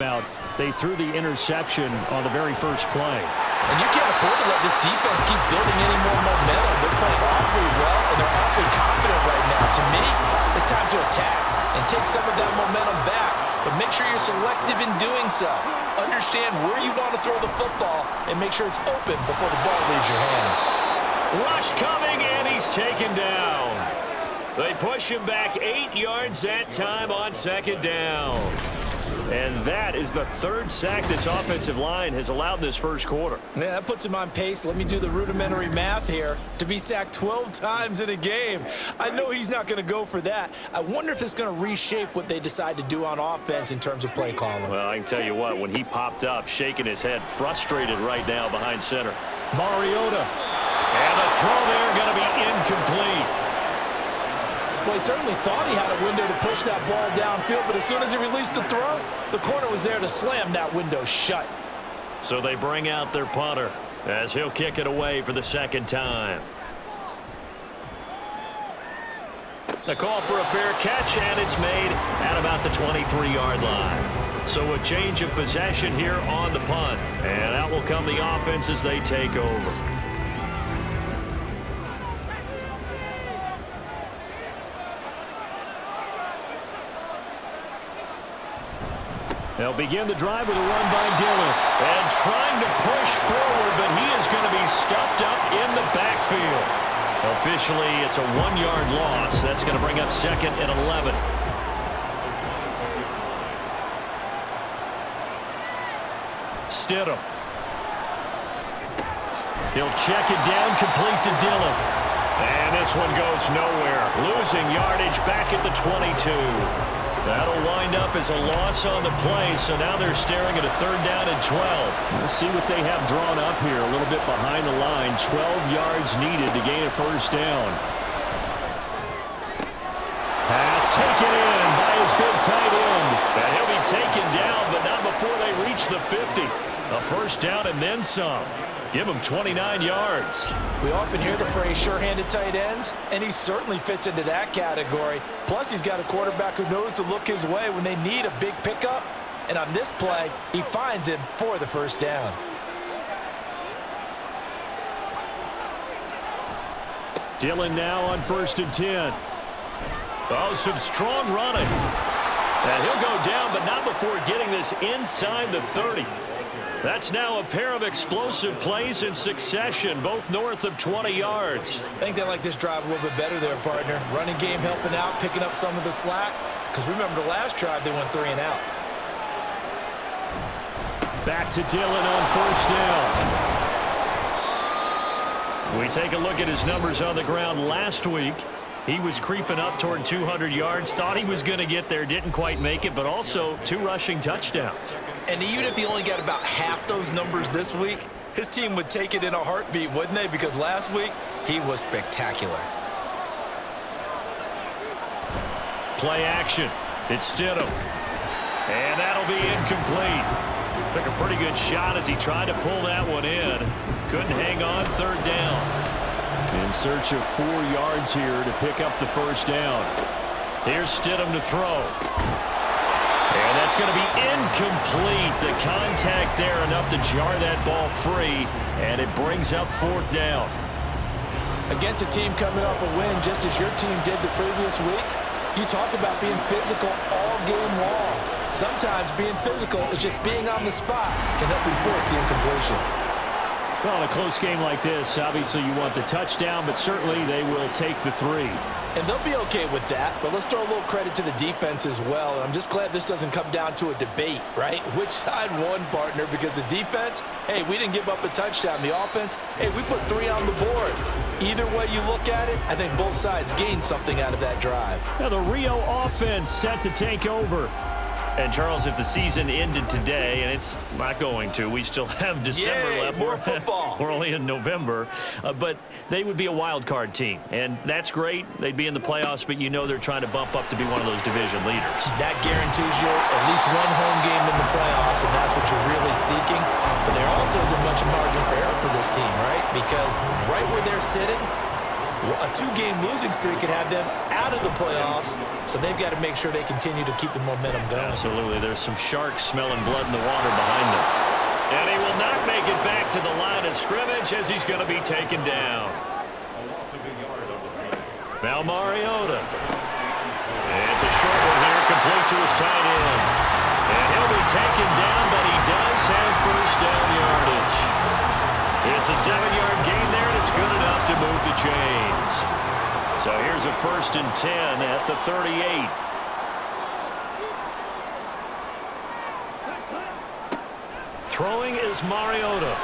Out, they threw the interception on the very first play. And you can't afford to let this defense keep building any more momentum. They're playing awfully well, and they're awfully confident right now. To me, it's time to attack and take some of that momentum back. But make sure you're selective in doing so. Understand where you want to throw the football and make sure it's open before the ball leaves your hands. Rush coming, and he's taken down. They push him back 8 yards that time on second down. And that is the third sack this offensive line has allowed this first quarter. Yeah, that puts him on pace. Let me do the rudimentary math here. To be sacked 12 times in a game, I know he's not going to go for that. I wonder if it's going to reshape what they decide to do on offense in terms of play calling. Well, I can tell you what, when he popped up, shaking his head, frustrated right now behind center. Mariota. And the throw there going to be incomplete. Well, he certainly thought he had a window to push that ball downfield, but as soon as he released the throw, the corner was there to slam that window shut. So they bring out their punter as he'll kick it away for the second time. A call for a fair catch, and it's made at about the 23-yard line. So a change of possession here on the punt, and out will come the offense as they take over. They'll begin the drive with a run by Dillon. And trying to push forward, but he is going to be stuffed up in the backfield. Officially, it's a 1-yard loss. That's going to bring up second and 11. Stidham. He'll check it down, complete to Dillon. And this one goes nowhere. Losing yardage back at the 22. That'll wind up as a loss on the play, so now they're staring at a third down and 12. We'll see what they have drawn up here, a little bit behind the line. 12 yards needed to gain a first down. Pass taken in by his big tight end. And he'll be taken down, but not before they reach the 50. A first down and then some. Give him 29 yards. We often hear the phrase sure-handed tight ends, and he certainly fits into that category. Plus, he's got a quarterback who knows to look his way when they need a big pickup. And on this play, he finds him for the first down. Dillon now on 1st and 10. Oh, some strong running. And he'll go down, but not before getting this inside the 30. That's now a pair of explosive plays in succession, both north of 20 yards. I think they like this drive a little bit better there, partner. Running game helping out, picking up some of the slack. Because remember, the last drive, they went 3 and out. Back to Dillon on 1st down. We take a look at his numbers on the ground last week. He was creeping up toward 200 yards, thought he was going to get there, didn't quite make it, but also 2 rushing touchdowns. And even if he only got about half those numbers this week, his team would take it in a heartbeat, wouldn't they? Because last week, he was spectacular. Play action. It's Stidham. And that'll be incomplete. Took a pretty good shot as he tried to pull that one in. Couldn't hang on, 3rd down. In search of 4 yards here to pick up the first down. Here's Stidham to throw. And that's going to be incomplete. The contact there enough to jar that ball free, and it brings up 4th down. Against a team coming off a win just as your team did the previous week, you talk about being physical all game long. Sometimes being physical is just being on the spot and helping force the incompletion. Well, in a close game like this, obviously you want the touchdown, but certainly they will take the 3. And they'll be okay with that, but let's throw a little credit to the defense as well. And I'm just glad this doesn't come down to a debate, right? Which side won, partner? Because the defense, hey, we didn't give up a touchdown. The offense, hey, we put 3 on the board. Either way you look at it, I think both sides gained something out of that drive. Now the Rio offense set to take over. And, Charles, if the season ended today, and it's not going to, we still have December left. More football. We're only in November. But they would be a wild card team. And that's great. They'd be in the playoffs, but you know they're trying to bump up to be one of those division leaders. That guarantees you at least 1 home game in the playoffs, and that's what you're really seeking. But there also isn't much margin for error for this team, right? Because right where they're sitting, A 2-game losing streak could have them out of the playoffs, so they've got to make sure they continue to keep the momentum going. Absolutely. There's some sharks smelling blood in the water behind them. And he will not make it back to the line of scrimmage as he's going to be taken down. Now Mariota. It's a short one here, complete to his tight end. And he'll be taken down, but he does have first down yardage. It's a 7-yard gain there, and it's good enough to move the chains. So here's a 1st and 10 at the 38. Throwing is Mariota.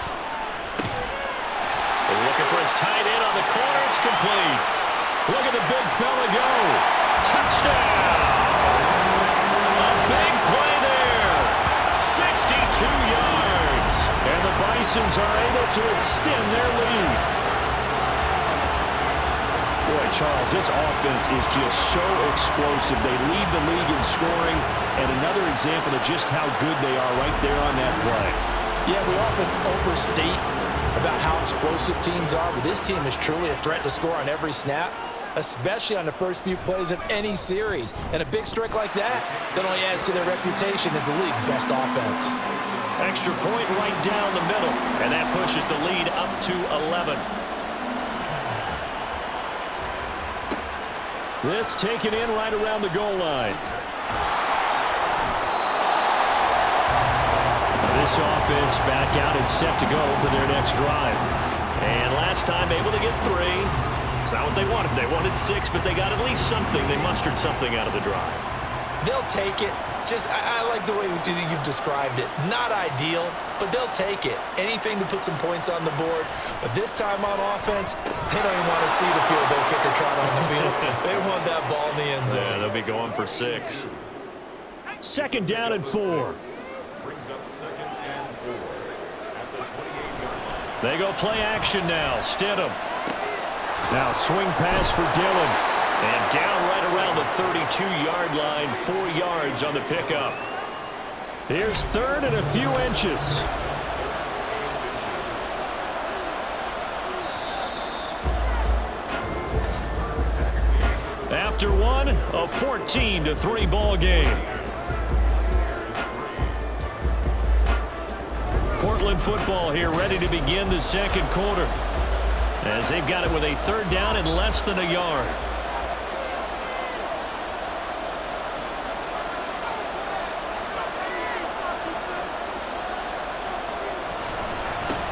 Looking for his tight end on the corner. It's complete. Look at the big fella go. Touchdown! A big play there. 62 yards. And the Bisons are able to extend their lead. Boy, Charles, this offense is just so explosive. They lead the league in scoring, and another example of just how good they are right there on that play. Yeah, we often overstate about how explosive teams are, but this team is truly a threat to score on every snap, especially on the first few plays of any series. And a big strike like that only adds to their reputation as the league's best offense. Extra point right down the middle, and that pushes the lead up to 11. This taken in right around the goal line. This offense back out and set to go for their next drive. And last time able to get 3. It's not what they wanted. They wanted 6, but they got at least something. They mustered something out of the drive. They'll take it. I like the way you've described it. Not ideal, but they'll take it. Anything to put some points on the board. But this time on offense, they don't even want to see the field goal kicker trot on the field. They want that ball in the end zone. Yeah, they'll be going for 6. 2nd down and 4. Brings up 2nd and 4 at the 28-yard line. They go play action now. Stidham. Now swing pass for Dillon. And down right around the 32-yard line, 4 yards on the pickup. Here's 3rd and a few inches. After one, a 14-3 ball game. Portland football here, ready to begin the 2nd quarter, as they've got it with a 3rd down and less than a yard.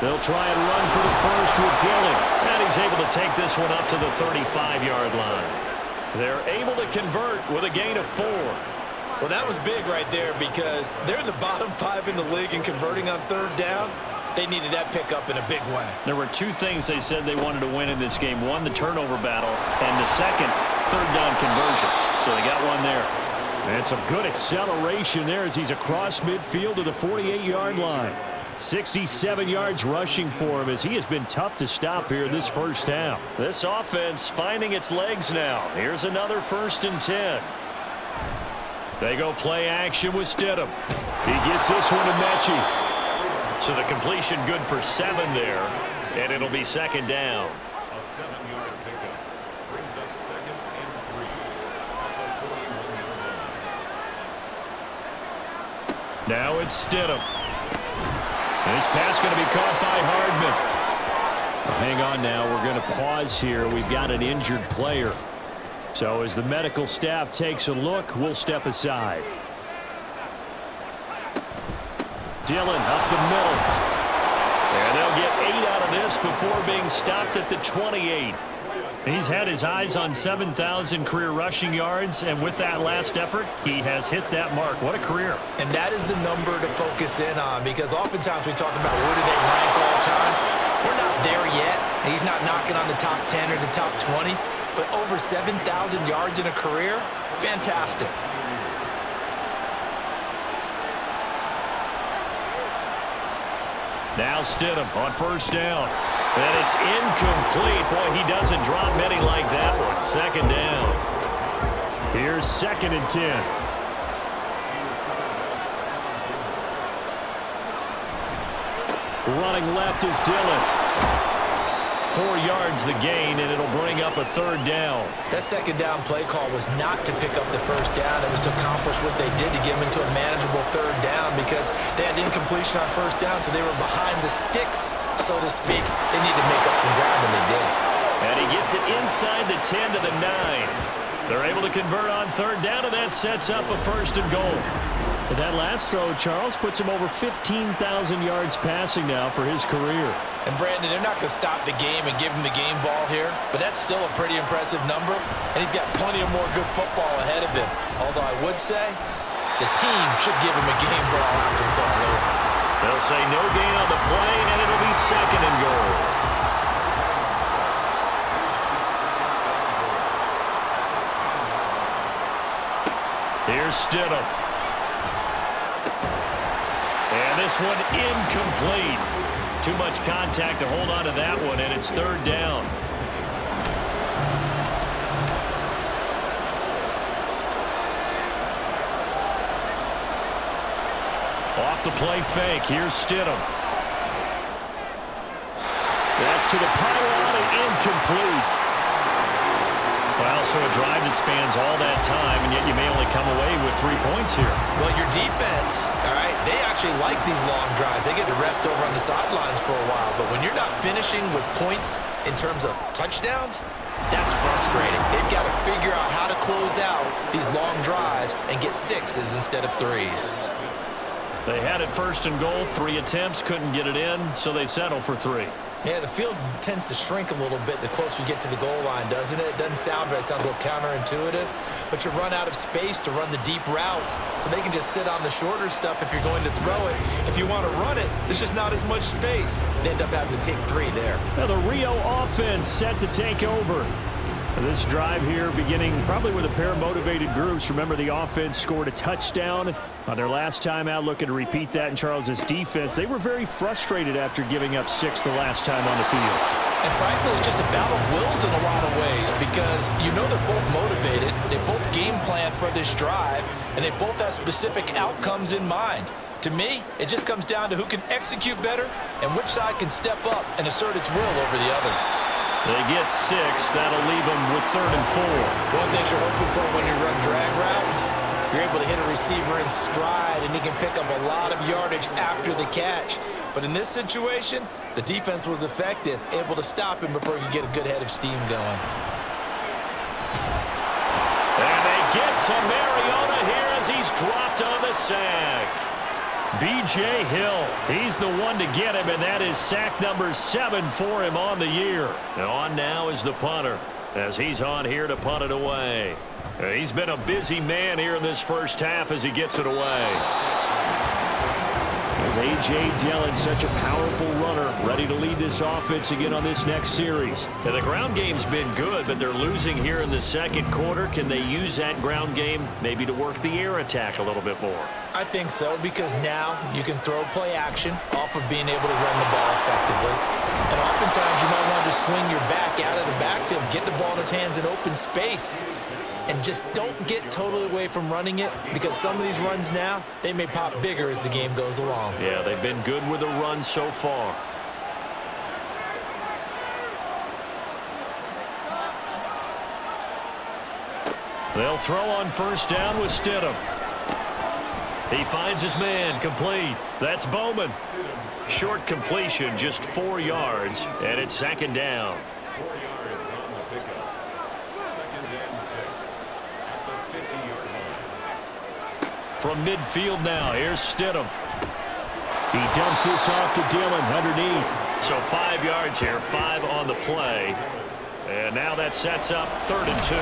They'll try and run for the first with Dillon. And he's able to take this one up to the 35-yard line. They're able to convert with a gain of 4. Well, that was big right there because they're in the bottom 5 in the league and converting on 3rd down. They needed that pickup in a big way. There were 2 things they said they wanted to win in this game. One, the turnover battle, and the second, 3rd down conversions. So they got one there. And some good acceleration there as he's across midfield to the 48-yard line. 67 yards rushing for him as he has been tough to stop here in this first half. This offense finding its legs now. Here's another 1st and 10. They go play action with Stidham. He gets this one to Mechie. So the completion good for 7 there, and it'll be 2nd down. A 7-yard pickup brings up 2nd and 3 at the 41-yard line. Now it's Stidham. This pass going to be caught by Hardman. Hang on now. We're going to pause here. We've got an injured player. So as the medical staff takes a look, we'll step aside. Dillon up the middle. And they'll get 8 out of this before being stopped at the 28. He's had his eyes on 7,000 career rushing yards, and with that last effort, he has hit that mark. What a career. And that is the number to focus in on, because oftentimes we talk about where do they rank all the time. We're not there yet. He's not knocking on the top 10 or the top 20, but over 7,000 yards in a career, fantastic. Now Stidham on 1st down. And it's incomplete. Boy, he doesn't drop many like that one. 2nd down. Here's 2nd and 10. Running left is Dillon. 4 yards the gain, and it'll bring up a 3rd down. That 2nd down play call was not to pick up the 1st down. It was to accomplish what they did to get them into a manageable 3rd down because they had incompletion on 1st down, so they were behind the sticks, so to speak. They need to make up some ground, and they did. And he gets it inside the 10 to the 9. They're able to convert on 3rd down, and that sets up a 1st and goal. But that last throw, Charles, puts him over 15,000 yards passing now for his career. And, Brandon, they're not going to stop the game and give him the game ball here, but that's still a pretty impressive number, and he's got plenty of more good football ahead of him. Although I would say the team should give him a game ball after it's all over. They'll say no gain on the play, and it'll be 2nd and goal. Here's Stidham. And this one incomplete. Too much contact to hold on to that one, and it's 3rd down. Off the play fake. Here's Stidham. That's to the pylon and incomplete. Well, so a drive that spans all that time, and yet you may only come away with 3 points here. Well, your defense, all right, they actually like these long drives. They get to rest over on the sidelines for a while. But when you're not finishing with points in terms of touchdowns, that's frustrating. They've got to figure out how to close out these long drives and get 6s instead of 3s. They had it 1st and goal, 3 attempts, couldn't get it in, so they settle for 3. Yeah, the field tends to shrink a little bit the closer you get to the goal line, doesn't it? It doesn't sound right. It sounds a little counterintuitive. But you run out of space to run the deep routes, so they can just sit on the shorter stuff if you're going to throw it. If you want to run it, there's just not as much space. They end up having to take 3 there. Now the Rio offense set to take over. This drive here beginning probably with a pair of motivated groups. Remember, the offense scored a touchdown on their last time out, looking to repeat that in Charles's defense. They were very frustrated after giving up 6 the last time on the field. And frankly, it's just a battle of wills in a lot of ways because you know they're both motivated. They both game plan for this drive, and they both have specific outcomes in mind. To me, it just comes down to who can execute better and which side can step up and assert its will over the other. They get 6. That'll leave them with 3rd and 4. One thing you're hoping for when you run drag routes, you're able to hit a receiver in stride, and he can pick up a lot of yardage after the catch. But in this situation, the defense was effective, able to stop him before you get a good head of steam going. And they get to Mariota here as he's dropped on the sack. B.J. Hill, he's the one to get him, and that is sack number 7 for him on the year. And on now is the punter as he's on here to punt it away. He's been a busy man here in this first half as he gets it away. As A.J. Dillon, such a powerful runner, ready to lead this offense again on this next series. And the ground game's been good, but they're losing here in the second quarter. Can they use that ground game maybe to work the air attack a little bit more? I think so, because now you can throw play action off of being able to run the ball effectively. And oftentimes you might want to just swing your back out of the backfield, get the ball in his hands in open space, and just don't get totally away from running it, because some of these runs now, they may pop bigger as the game goes along. Yeah, they've been good with the run so far. They'll throw on 1st down with Stidham. He finds his man, complete. That's Bowman. Short completion, just 4 yards, and it's 2nd down. 4 yards on the pickup. 2nd and 6 at the 50-yard line. From midfield now, here's Stidham. He dumps this off to Dillon underneath. So 5 yards here, 5 on the play. And now that sets up 3rd and 2.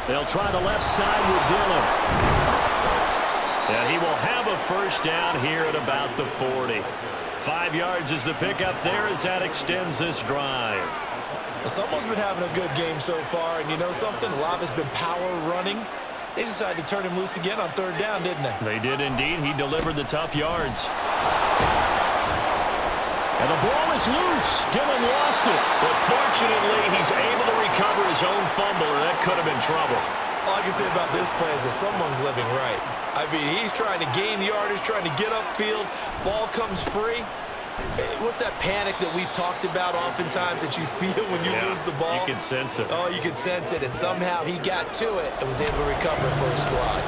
They'll try the left side with Dillon. And he will have a 1st down here at about the 40. 5 yards is the pickup there as that extends this drive. Someone's been having a good game so far, and you know something? A lot of it's been power running. They decided to turn him loose again on 3rd down, didn't they? They did indeed. He delivered the tough yards. And the ball is loose. Dillon lost it. But fortunately, he's able to recover his own fumble, or that could have been trouble. All I can say about this play is that someone's living right. I mean, he's trying to gain yardage, trying to get upfield. Ball comes free. What's that panic that we've talked about oftentimes that you feel when you lose the ball? You can sense it. Oh, you can sense it, and somehow he got to it and was able to recover it for his squad.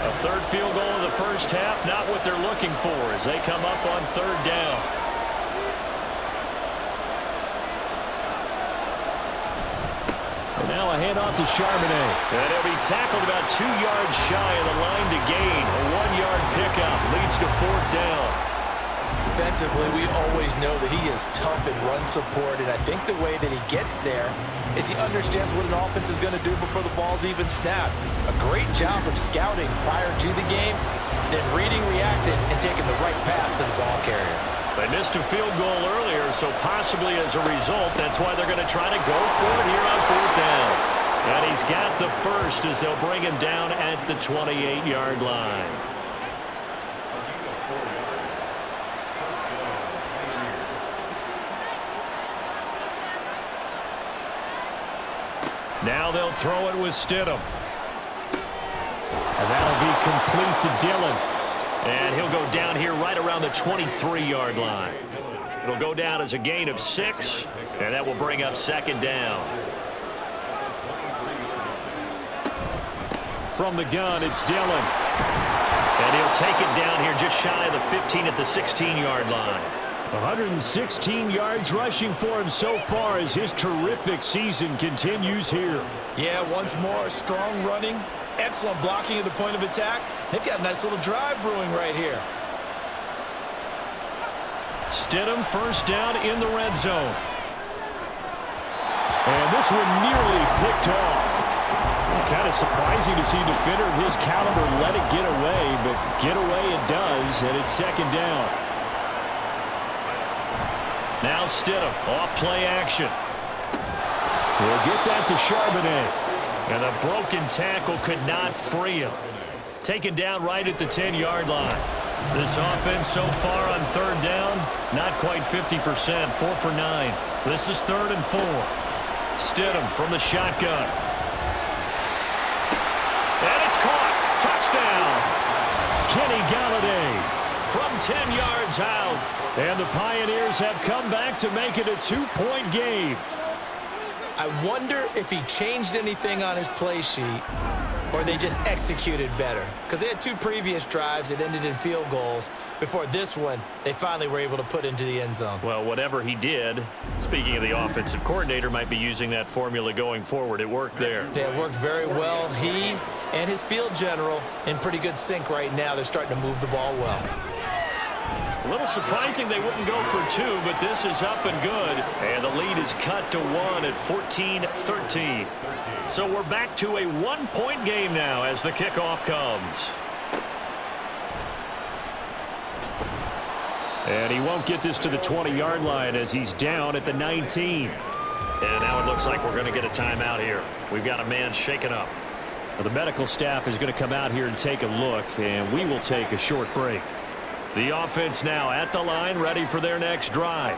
A third field goal in the first half, not what they're looking for as they come up on third down. And now a handoff to Charbonnet. And he'll be tackled about 2 yards shy of the line to gain. A 1-yard pickup leads to fourth down. Defensively, we always know that he is tough in run support, and I think the way that he gets there is he understands what an offense is going to do before the ball's even snapped. A great job of scouting prior to the game, then reading, reacting, and taking the right path to the ball carrier. They missed a field goal earlier, so possibly as a result, that's why they're going to try to go for it here on fourth down. And he's got the first as they'll bring him down at the 28-yard line. Now they'll throw it with Stidham. And that'll be complete to Dillon. And he'll go down here right around the 23-yard line. It'll go down as a gain of 6, and that will bring up second down. From the gun, it's Dillon. And he'll take it down here just shy of the 15 at the 16-yard line. 116 yards rushing for him so far as his terrific season continues here. Yeah, once more, strong running, excellent blocking at the point of attack. They've got a nice little drive brewing right here. Stidham first down in the red zone. And this one nearly picked off. Kind of surprising to see a defender of his caliber let it get away, but get away it does, and it's second down. Now Stidham off play action. We'll get that to Charbonnet. And a broken tackle could not free him. Taken down right at the 10-yard line. This offense so far on third down, not quite 50%, 4 for 9. This is 3rd and 4. Stidham from the shotgun. And it's caught. Touchdown. Kenny Galladay From 10 yards out. And the Pioneers have come back to make it a 2-point game. I wonder if he changed anything on his play sheet or they just executed better. Because they had 2 previous drives that ended in field goals. Before this one, they finally were able to put into the end zone. Well, whatever he did, speaking of the offensive coordinator, might be using that formula going forward. It worked there. Yeah, it works very well. He and his field general in pretty good sync right now. They're starting to move the ball well. A little surprising they wouldn't go for 2, but this is up and good. And the lead is cut to 1 at 14-13. So we're back to a 1-point game now as the kickoff comes. And he won't get this to the 20-yard line as he's down at the 19. And now it looks like we're going to get a timeout here. We've got a man shaken up. Well, the medical staff is going to come out here and take a look, and we will take a short break. The offense now at the line, ready for their next drive.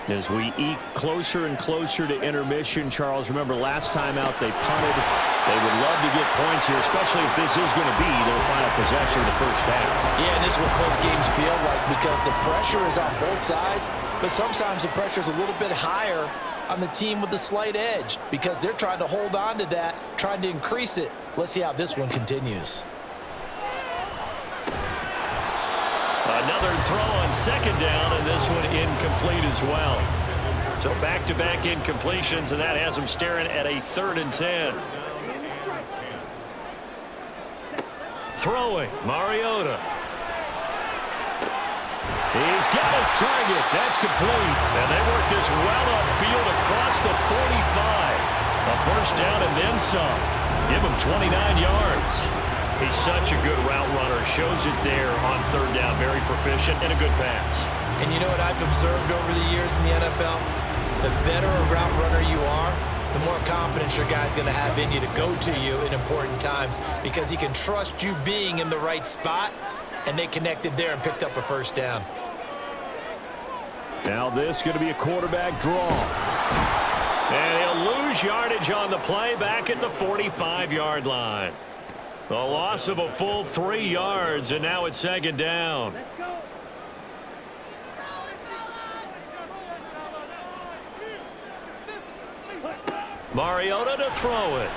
As we eke closer and closer to intermission, Charles, remember last time out they punted. They would love to get points here, especially if this is going to be their final possession of the first half. Yeah, and this is what close games feel like because the pressure is on both sides, but sometimes the pressure is a little bit higher on the team with the slight edge because they're trying to hold on to that, trying to increase it. Let's see how this one continues. Another throw on second down, and this one incomplete as well. So back-to-back incompletions, and that has them staring at a 3rd and 10. Throwing, Mariota. He's got his target. That's complete. And they work this well upfield across the 45. A first down and then some. Give him 29 yards. He's such a good route runner. Shows it there on third down. Very proficient and a good pass. And you know what I've observed over the years in the NFL? The better a route runner you are, the more confidence your guy's going to have in you to go to you in important times because he can trust you being in the right spot, and they connected there and picked up a first down. Now this is going to be a quarterback draw. And he'll lose lose yardage on the play back at the 45-yard line. A loss of a full 3 yards, and now it's second down. Mariota to throw it.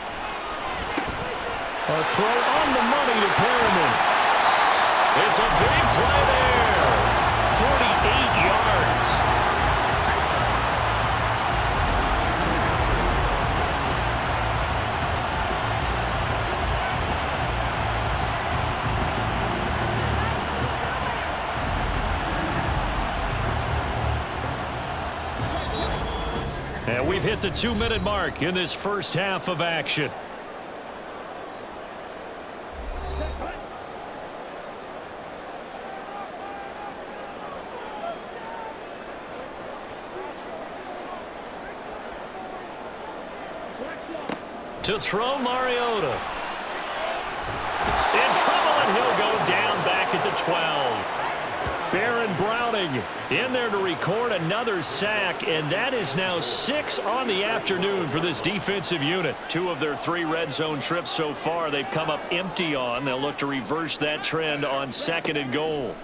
A throw on the money to Perriman. It's a big play there. 48 yards. And we've hit the 2-minute mark in this first half of action. To throw, Mariota. In trouble, and he'll go down back at the 12. Baron Browning in there to record another sack, and that is now 6 on the afternoon for this defensive unit. 2 of their 3 red zone trips so far they've come up empty on. They'll look to reverse that trend on 2nd and goal.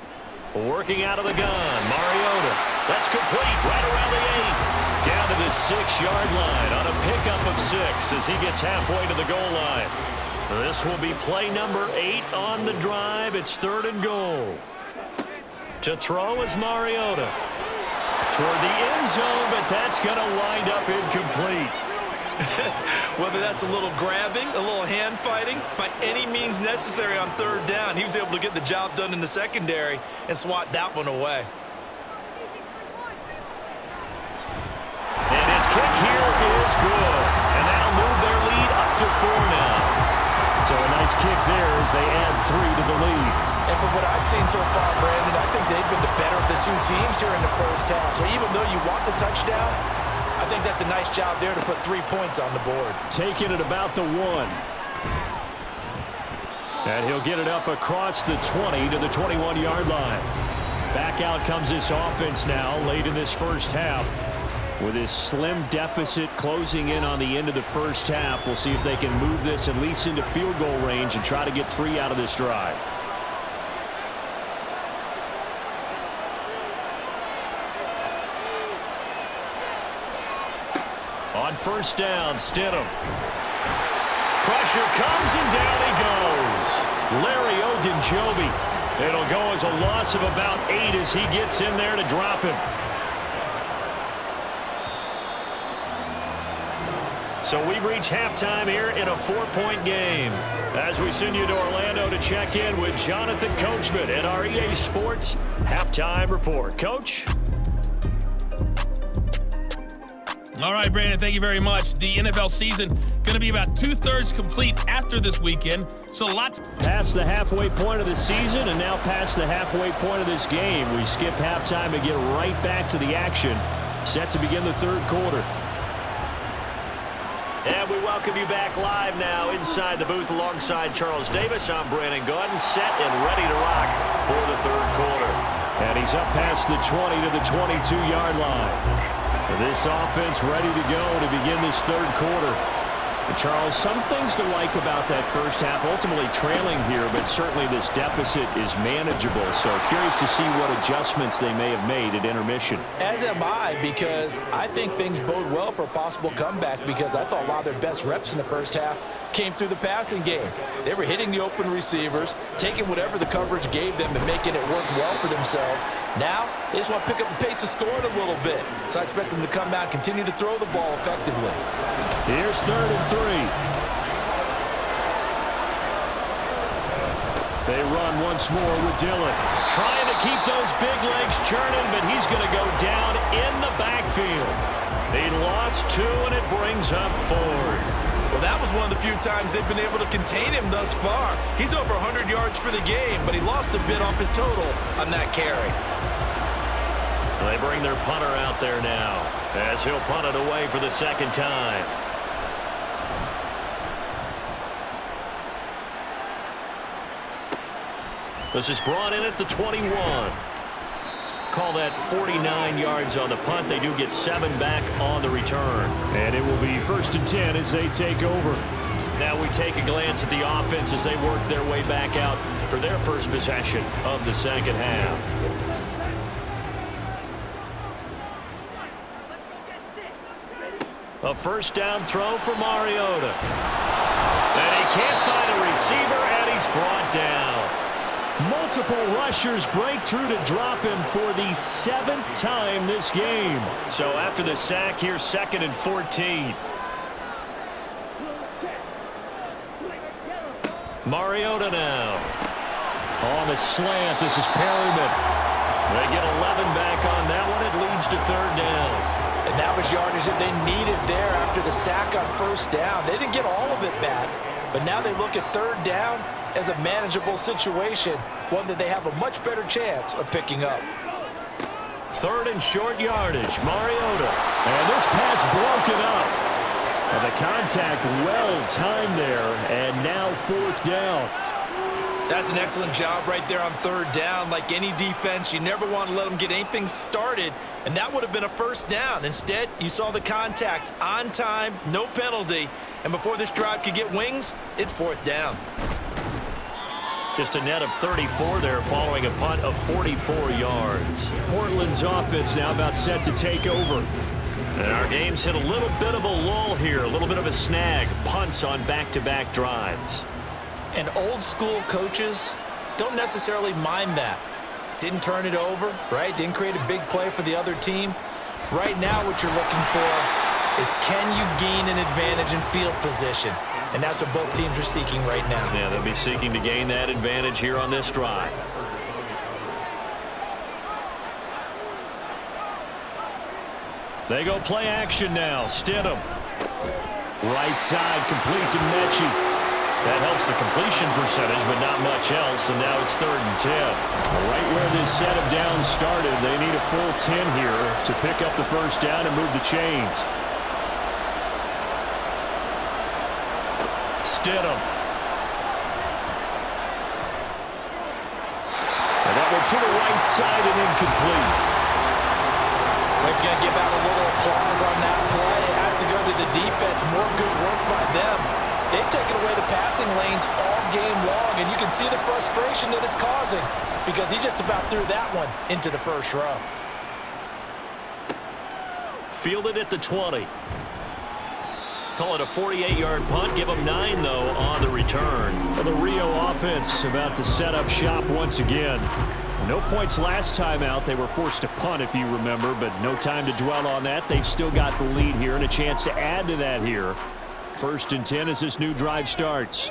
Working out of the gun, Mariota. That's complete right around the 8. Down to the 6-yard line on a pickup of 6 as he gets halfway to the goal line. This will be play number 8 on the drive. It's 3rd and goal. To throw is Mariota. Toward the end zone, but that's going to wind up incomplete. Whether that's a little grabbing, a little hand fighting, by any means necessary on 3rd down, he was able to get the job done in the secondary and swat that one away. And his kick here is good. And that'll move their lead up to 4 now. So a nice kick there as they add 3 to the lead. And from what I've seen so far, Brandon, I think they've been the better of the 2 teams here in the first half. So even though you want the touchdown, I think that's a nice job there to put 3 points on the board. Taking it about the 1. And he'll get it up across the 20 to the 21-yard line. Back out comes this offense now late in this first half. With this slim deficit closing in on the end of the first half, we'll see if they can move this at least into field goal range and try to get 3 out of this drive. On 1st down, Stidham. Pressure comes and down he goes. Larry Ogunjobi. It'll go as a loss of about 8 as he gets in there to drop him. So we've reached halftime here in a 4-point game. As we send you to Orlando to check in with Jonathan Coachman at our EA Sports Halftime Report. Coach? All right, Brandon, thank you very much. The NFL season going to be about 2/3 complete after this weekend. So lots. Past the halfway point of the season and now past the halfway point of this game. We skip halftime and get right back to the action. Set to begin the 3rd quarter. And we welcome you back live now inside the booth alongside Charles Davis. I'm Brandon Gordon, set and ready to rock for the 3rd quarter. And he's up past the 20 to the 22-yard line. This offense ready to go to begin this 3rd quarter. And Charles, some things to like about that first half. Ultimately trailing here, but certainly this deficit is manageable. So curious to see what adjustments they may have made at intermission. As am I, because I think things bode well for a possible comeback, because I thought a lot of their best reps in the first half came through the passing game. They were hitting the open receivers, taking whatever the coverage gave them and making it work well for themselves. Now, they just want to pick up the pace of scoring a little bit. So I expect them to come out and continue to throw the ball effectively. Here's 3rd and 3. They run once more with Dillon. Trying to keep those big legs churning, but he's going to go down in the backfield. He lost 2, and it brings up 4th. Well, that was one of the few times they've been able to contain him thus far. He's over 100 yards for the game, but he lost a bit off his total on that carry. They bring their punter out there now as he'll punt it away for the 2nd time. This is brought in at the 21. Call that 49 yards on the punt. They do get 7 back on the return. And it will be 1st and 10 as they take over. Now we take a glance at the offense as they work their way back out for their first possession of the second half. A first down throw for Mariota. And he can't find a receiver, and he's brought down. Multiple rushers break through to drop him for the 7th time this game. So after the sack, here's 2nd and 14. Mariota now. On the slant, this is Perryman. They get 11 back on that one. It leads to 3rd down. And that was yardage that they needed there after the sack on 1st down. They didn't get all of it back, but now they look at 3rd down as a manageable situation, one that they have a much better chance of picking up. 3rd and short yardage, Mariota. And this pass broken up. And the contact well timed there, and now 4th down. That's an excellent job right there on 3rd down. Like any defense, you never want to let them get anything started, and that would have been a 1st down. Instead, you saw the contact on time, no penalty, and before this drive could get wings, it's 4th down. Just a net of 34 there following a punt of 44 yards. Portland's offense now about set to take over. And our game's hit a little bit of a lull here, a little bit of a snag. Punts on back-to-back drives. And old school coaches don't necessarily mind that. Didn't turn it over, right? Didn't create a big play for the other team. Right now what you're looking for is, can you gain an advantage in field position? And that's what both teams are seeking right now. Yeah, they'll be seeking to gain that advantage here on this drive. They go play action now. Stidham. Right side, complete to Mechie. That helps the completion percentage, but not much else, and now it's 3rd and 10. Right where this set of downs started, they need a full 10 here to pick up the 1st down and move the chains. Stidham. And that one to the right side and incomplete. We're going to give out a little applause on that play. It has to go to the defense. More good work by them. They've taken away the passing lanes all game long, and you can see the frustration that it's causing because he just about threw that one into the 1st row. Fielded at the 20. Call it a 48-yard punt. Give them 9, though, on the return. Well, the Rio offense about to set up shop once again. No points last time out. They were forced to punt, if you remember, but no time to dwell on that. They've still got the lead here and a chance to add to that here. 1st and 10 as this new drive starts.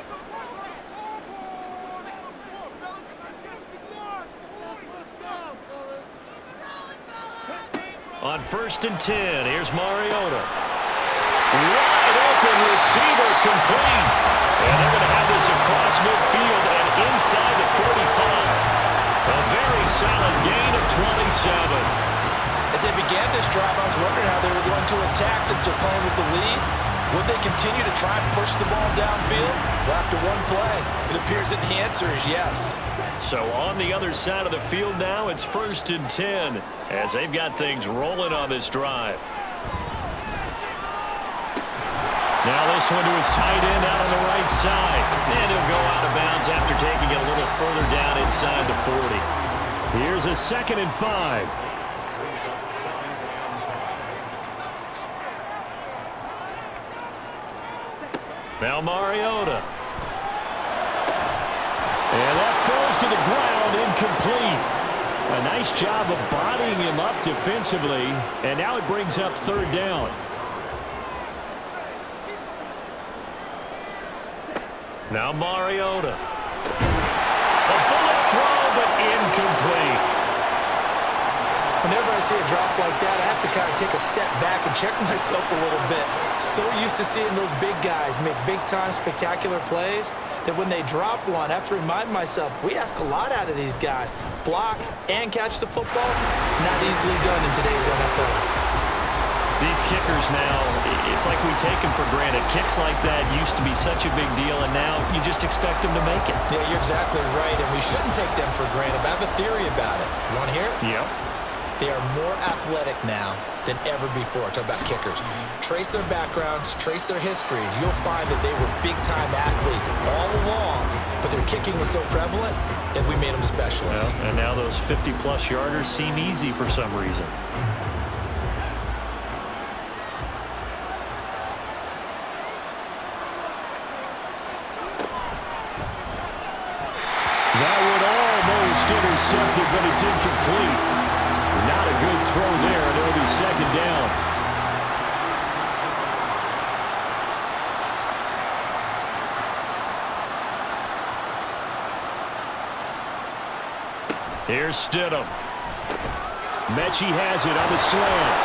On 1st and 10, here's Mariota. Wide open receiver, complete. And they're going to have this across midfield and inside the 45. A very solid gain of 27. As they began this drive, I was wondering how they were going to attack since they're playing with the lead. Would they continue to try and push the ball downfield? Well, after one play, it appears that the answer is yes. So on the other side of the field now, it's 1st and 10 as they've got things rolling on this drive. Now this one to his tight end out on the right side. And he'll go out of bounds after taking it a little further down inside the 40. Here's a 2nd and 5. Now Mariota. And that falls to the ground, incomplete. A nice job of bodying him up defensively. And now it brings up 3rd down. Now Mariota. A bullet throw, but incomplete. Whenever I see a drop like that, I have to kind of take a step back and check myself a little bit. So used to seeing those big guys make big-time spectacular plays that when they drop one, I have to remind myself, we ask a lot out of these guys. Block and catch the football, not easily done in today's NFL. These kickers now, it's like we take them for granted. Kicks like that used to be such a big deal, and now you just expect them to make it. Yeah, you're exactly right, and we shouldn't take them for granted. But I have a theory about it. You want to hear it? Yep. They are more athletic now than ever before. Talk about kickers. Trace their backgrounds, trace their histories. You'll find that they were big-time athletes all along, but their kicking was so prevalent that we made them specialists. Well, and now those 50-plus yarders seem easy for some reason. That would almost intercepted, but it's incomplete. Not a good throw there, and it'll be second down. Here's Stidham. Mechie has it on the slant.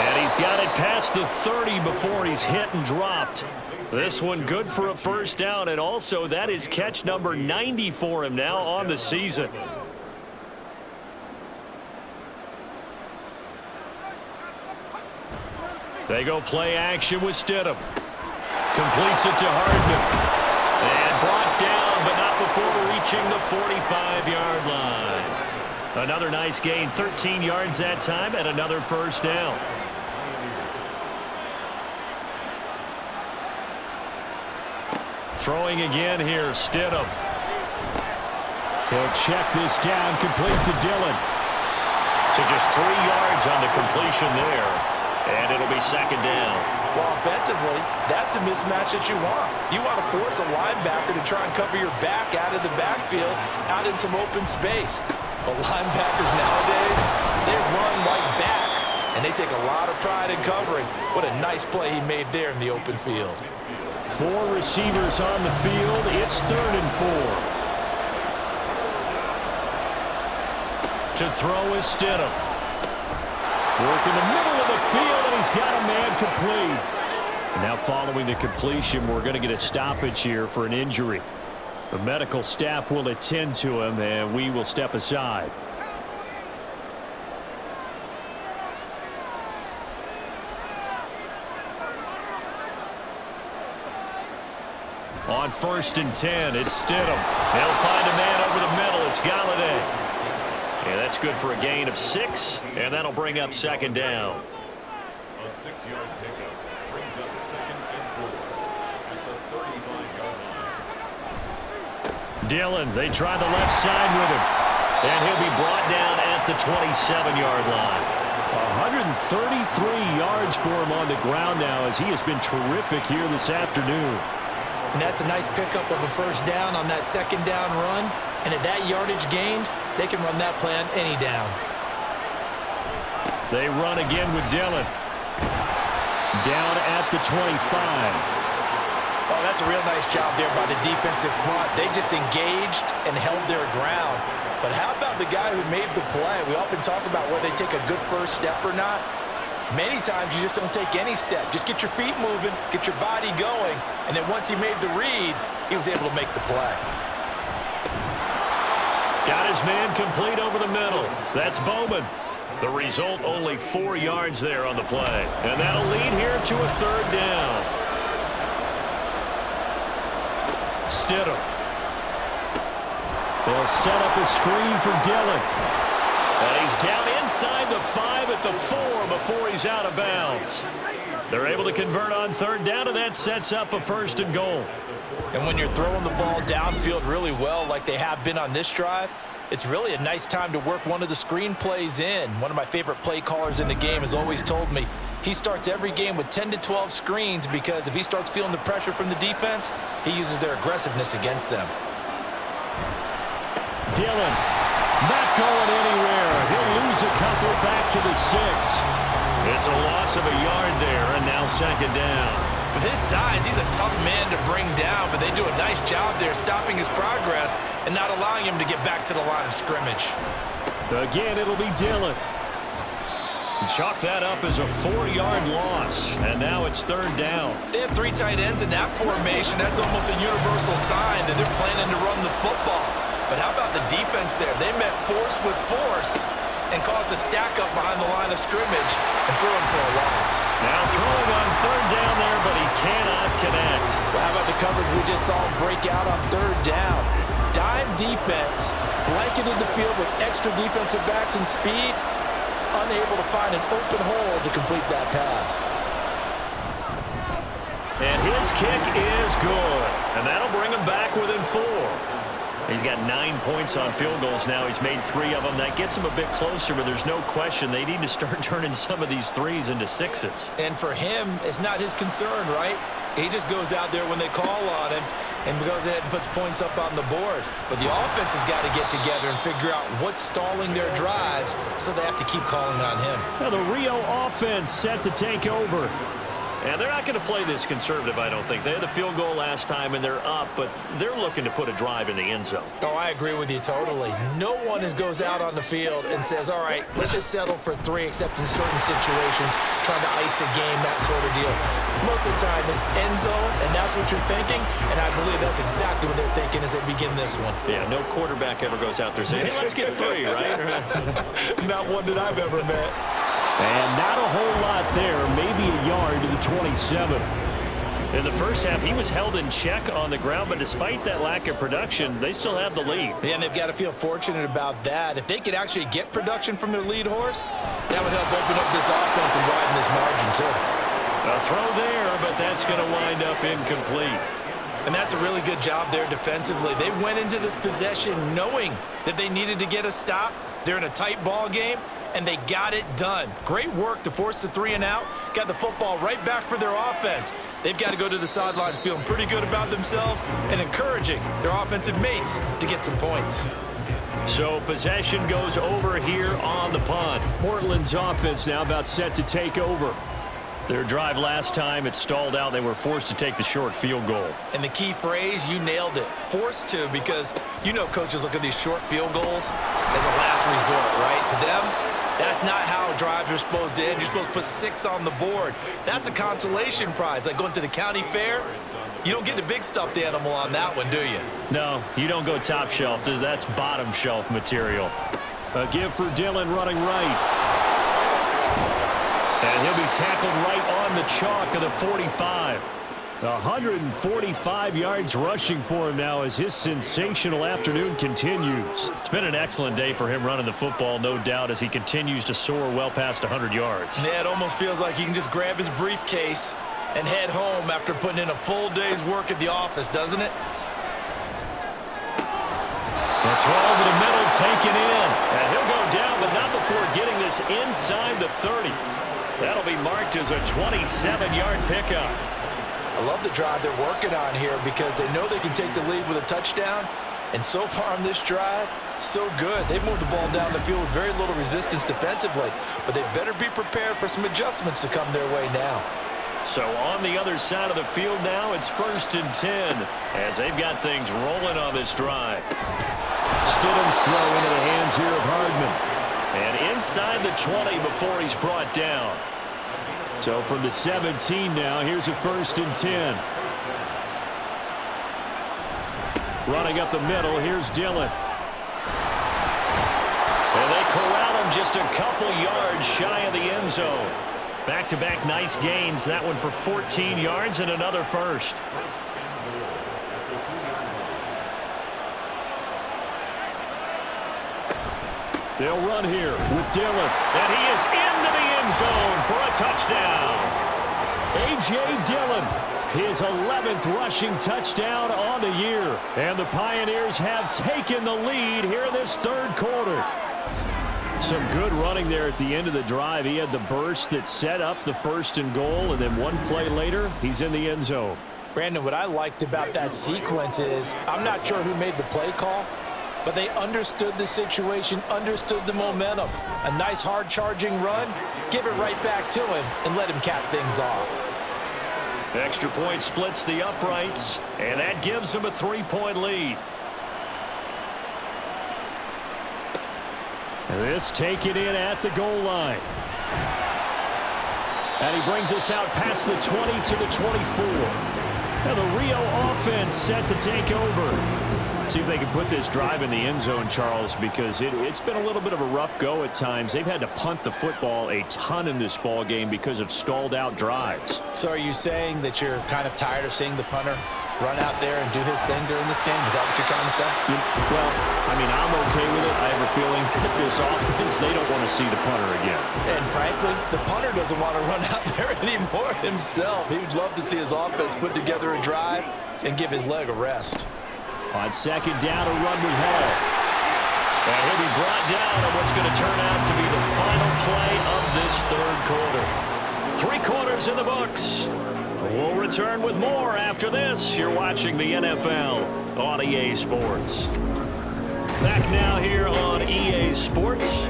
And he's got it past the 30 before he's hit and dropped. This one good for a first down, and also that is catch number 90 for him now on the season. They go play action with Stidham. Completes it to Hardman. And brought down, but not before reaching the 45-yard line. Another nice gain, 13 yards that time, and another first down. Throwing again here, Stidham. He'll check this down, complete to Dillon. So just 3 yards on the completion there, and it'll be second down. Well, offensively, that's the mismatch that you want. You want to force a linebacker to try and cover your back out of the backfield, out in some open space. But linebackers nowadays, they run like backs, and they take a lot of pride in covering. What a nice play he made there in the open field. 4 receivers on the field. It's 3rd and 4. To throw is Stidham. Work in the middle of the field, and he's got a man complete. Now following the completion, we're going to get a stoppage here for an injury. The medical staff will attend to him, and we will step aside. On 1st and 10, it's Stidham. They'll find a man over the middle. It's Galladay. Yeah, that's good for a gain of 6, and that'll bring up second down. A 6-yard pickup brings up 2nd and 4 at the 35-yard line. Dillon, they try the left side with him, and he'll be brought down at the 27-yard line. 133 yards for him on the ground now, as he has been terrific here this afternoon. And that's a nice pickup of a first down on that second down run. And at that yardage gained, they can run that play on any down. They run again with Dillon. Down at the 25. Oh, that's a real nice job there by the defensive front. They just engaged and held their ground. But how about the guy who made the play? We often talk about whether they take a good first step or not. Many times you just don't take any step. Just get your feet moving, get your body going, and then once he made the read, he was able to make the play. Got his man complete over the middle. That's Bowman. The result, only 4 yards there on the play. And that'll lead here to a 3rd down. Stidham. They'll set up a screen for Dillon. And he's down inside the 5 at the 4 before he's out of bounds. They're able to convert on 3rd down, and that sets up a 1st and goal. And when you're throwing the ball downfield really well like they have been on this drive, it's really a nice time to work one of the screen plays in. One of my favorite play callers in the game has always told me he starts every game with 10 to 12 screens because if he starts feeling the pressure from the defense, he uses their aggressiveness against them. Dillon not going anywhere. He'll lose a couple back to the 6. It's a loss of a yard there, and now second down. With his size, he's a tough man to bring down, but they do a nice job there stopping his progress and not allowing him to get back to the line of scrimmage. Again, it'll be Dillon. Chalk that up as a 4-yard loss, and now it's 3rd down. They have 3 tight ends in that formation. That's almost a universal sign that they're planning to run the football. But how about the defense there? They met force with force and caused a stack up behind the line of scrimmage and threw him for a loss. Now throwing on 3rd down there, but he cannot connect. Well, how about the coverage we just saw him break out on 3rd down? Dime defense, blanketed the field with extra defensive backs and speed, unable to find an open hole to complete that pass. And his kick is good. And that'll bring him back within 4. He's got 9 points on field goals now. He's made 3 of them. That gets him a bit closer, but there's no question they need to start turning some of these 3s into 6s. And for him, it's not his concern, right? He just goes out there when they call on him and goes ahead and puts points up on the board. But the offense has got to get together and figure out what's stalling their drives, so they have to keep calling on him. Now the Rio offense set to take over. And they're not going to play this conservative, I don't think. They had the field goal last time, and they're up, but they're looking to put a drive in the end zone. Oh, I agree with you totally. No one goes out on the field and says, all right, let's just settle for 3, except in certain situations, trying to ice a game, that sort of deal. Most of the time, it's end zone, and that's what you're thinking, and I believe that's exactly what they're thinking as they begin this one. Yeah, no quarterback ever goes out there saying, hey, let's get 3, right? Not one that I've ever met. And not a whole lot there, maybe a yard to the 27. In the first half, he was held in check on the ground, but despite that lack of production, they still have the lead. Yeah, and they've got to feel fortunate about that. If they could actually get production from their lead horse, that would help open up this offense and widen this margin, too. A throw there, but that's going to wind up incomplete. And that's a really good job there defensively. They went into this possession knowing that they needed to get a stop. They're in a tight ball game, and they got it done. Great work to force the 3 and out. Got the football right back for their offense. They've got to go to the sidelines feeling pretty good about themselves and encouraging their offensive mates to get some points. So possession goes over here on the punt. Portland's offense now about set to take over. Their drive last time, it stalled out. They were forced to take the short field goal. And the key phrase, you nailed it. Forced to, because you know coaches look at these short field goals as a last resort, right? To them, that's not how drives are supposed to end. You're supposed to put 6 on the board. That's a consolation prize. Like going to the county fair, you don't get the big stuffed animal on that one, do you? No, you don't go top shelf. That's bottom shelf material. A give for Dillon running right. And he'll be tackled right on the chalk of the 45. 145 yards rushing for him now as his sensational afternoon continues. It's been an excellent day for him running the football, no doubt, as he continues to soar well past 100 yards. Yeah, it almost feels like he can just grab his briefcase and head home after putting in a full day's work at the office, doesn't it? The throw over the middle, taken in. And he'll go down, but not before getting this inside the 30. That'll be marked as a 27-yard pickup. I love the drive they're working on here because they know they can take the lead with a touchdown. And so far on this drive, so good. They've moved the ball down the field with very little resistance defensively, but they better be prepared for some adjustments to come their way now. So on the other side of the field now, it's 1st and 10 as they've got things rolling on this drive. Stidham's throw into the hands here of Hardman. And inside the 20 before he's brought down. So from the 17 now, here's a 1st and 10. Running up the middle, here's Dillon. And they corral him just a couple yards shy of the end zone. Back-to-back nice gains. That one for 14 yards and another first. They'll run here with Dillon. And he is into the end zone for a touchdown. A.J. Dillon, his 11th rushing touchdown on the year. And the Pioneers have taken the lead here in this 3rd quarter. Some good running there at the end of the drive. He had the burst that set up the 1st and goal, and then one play later, he's in the end zone. Brandon, what I liked about that sequence is I'm not sure who made the play call, but they understood the situation, understood the momentum. A nice hard-charging run, give it right back to him, and let him cap things off. Extra point splits the uprights, and that gives him a 3-point lead. This taken in at the goal line. And he brings us out past the 20 to the 24. Now the Rio offense set to take over. See if they can put this drive in the end zone, Charles, because it's been a little bit of a rough go at times. They've had to punt the football a ton in this ball game because of stalled out drives. So are you saying that you're kind of tired of seeing the punter run out there and do his thing during this game? Is that what you're trying to say? Well, I mean, I'm okay with it. I have a feeling that this offense, they don't want to see the punter again. And frankly, the punter doesn't want to run out there anymore himself. He would love to see his offense put together a drive and give his leg a rest. On second down, a run with Hall. And he'll be brought down on what's going to turn out to be the final play of this third quarter. 3 quarters in the books. We'll return with more after this. You're watching the NFL on EA Sports. Back now here on EA Sports.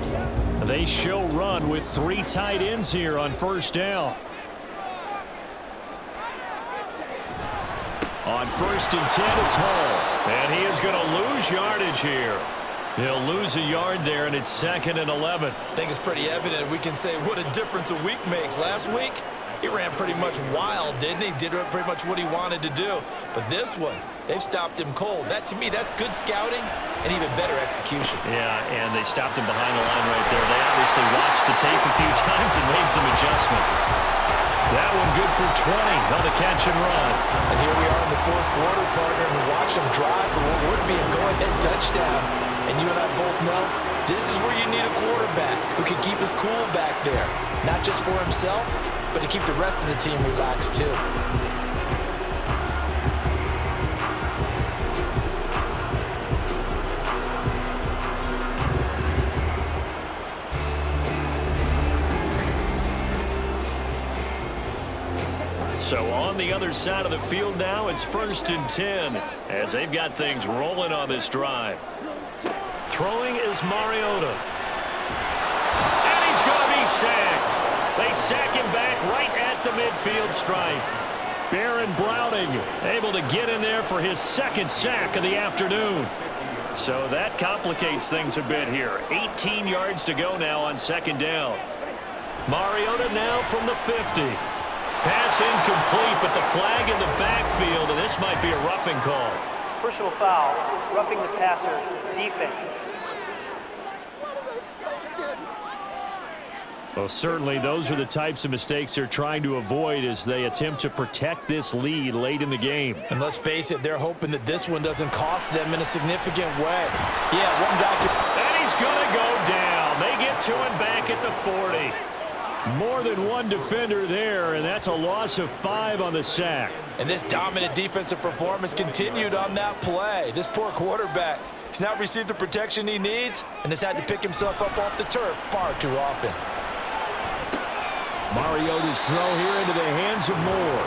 They show run with 3 tight ends here on first down. On first and 10, it's Hall. And he is going to lose yardage here. He'll lose a yard there, and it's 2nd and 11. I think it's pretty evident. We can say what a difference a week makes. Last week, he ran pretty much wild, didn't he? Did pretty much what he wanted to do. But this one, they've stopped him cold. That, to me, that's good scouting and even better execution. Yeah, and they stopped him behind the line right there. They obviously watched the tape a few times and made some adjustments. That one good for 20 on the catch and run. And here we are in the fourth quarter, partner, and watch them drive for what would be a go-ahead touchdown. And you and I both know this is where you need a quarterback who can keep his cool back there. Not just for himself, but to keep the rest of the team relaxed too. So on the other side of the field now, it's 1st and 10 as they've got things rolling on this drive. Throwing is Mariota. And he's going to be sacked. They sack him back right at the midfield stripe. Baron Browning able to get in there for his 2nd sack of the afternoon. So that complicates things a bit here. 18 yards to go now on 2nd down. Mariota now from the 50. Pass incomplete, but the flag in the backfield, and this might be a roughing call. Personal foul, roughing the passer, defense. Well, certainly those are the types of mistakes they're trying to avoid as they attempt to protect this lead late in the game. And let's face it, they're hoping that this one doesn't cost them in a significant way. Yeah, one guy could... And he's going to go down. They get to him back at the 40. More than one defender there, and that's a loss of 5 on the sack. And this dominant defensive performance continued on that play. This poor quarterback has not received the protection he needs and has had to pick himself up off the turf far too often. Mariota's throw here into the hands of Moore.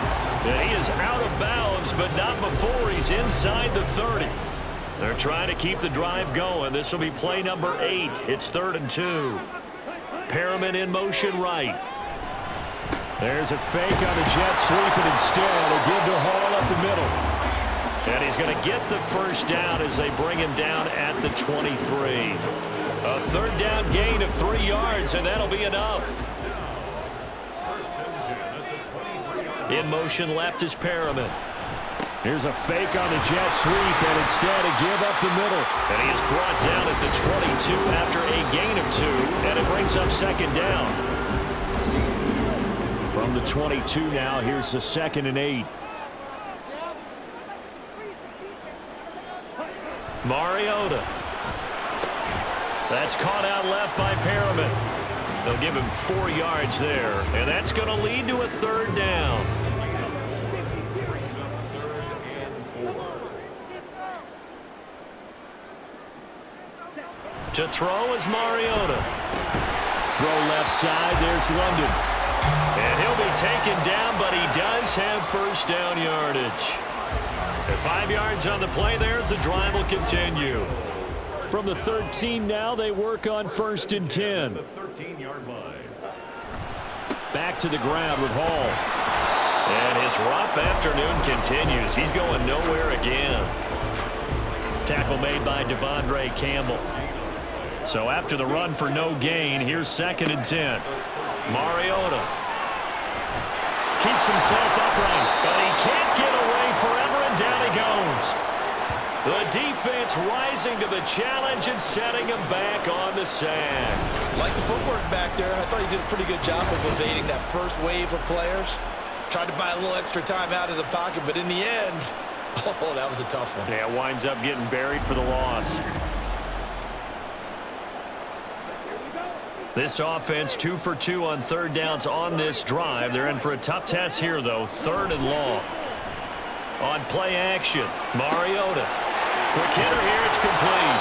And he is out of bounds, but not before he's inside the 30. They're trying to keep the drive going. This will be play number 8. It's 3rd and 2. Perriman in motion right. There's a fake on the jet sweep, and instead a give to Hall up the middle. And he's going to get the 1st down as they bring him down at the 23. A 3rd down gain of 3 yards, and that'll be enough. In motion left is Perriman. Here's a fake on the jet sweep, and instead a give up the middle. And he is brought down at the 22 after a gain of 2, and it brings up 2nd down. From the 22 now, here's the 2nd and 8. Mariota. That's caught out left by Perriman. They'll give him 4 yards there, and that's going to lead to a 3rd down. To throw is Mariota. Throw left side, there's London. And he'll be taken down, but he does have 1st down yardage. At 5 yards on the play there, as the drive will continue. From the 13 now, they work on 1st and 10. Back to the ground with Hall. And his rough afternoon continues. He's going nowhere again. Tackle made by Devondre Campbell. So after the run for no gain, here's 2nd and 10. Mariota keeps himself upright, but he can't get away forever, and down he goes. The defense rising to the challenge and setting him back on the sack. Like the footwork back there, I thought he did a pretty good job of evading that first wave of players. Tried to buy a little extra time out of the pocket, but in the end, Oh, that was a tough one. Yeah, winds up getting buried for the loss. This offense 2 for 2 on third downs on this drive. They're in for a tough test here, though. 3rd and long. On play action, Mariota. Quick hitter here, it's complete.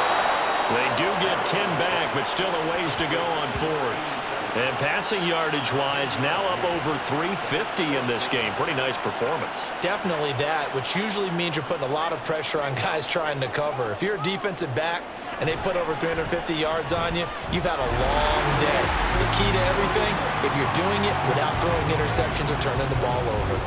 They do get 10 back, but still a ways to go on 4th. And passing yardage-wise, now up over 350 in this game. Pretty nice performance. Definitely that, which usually means you're putting a lot of pressure on guys trying to cover. If you're a defensive back and they put over 350 yards on you, you've had a long day. The key to everything, if you're doing it without throwing interceptions or turning the ball over.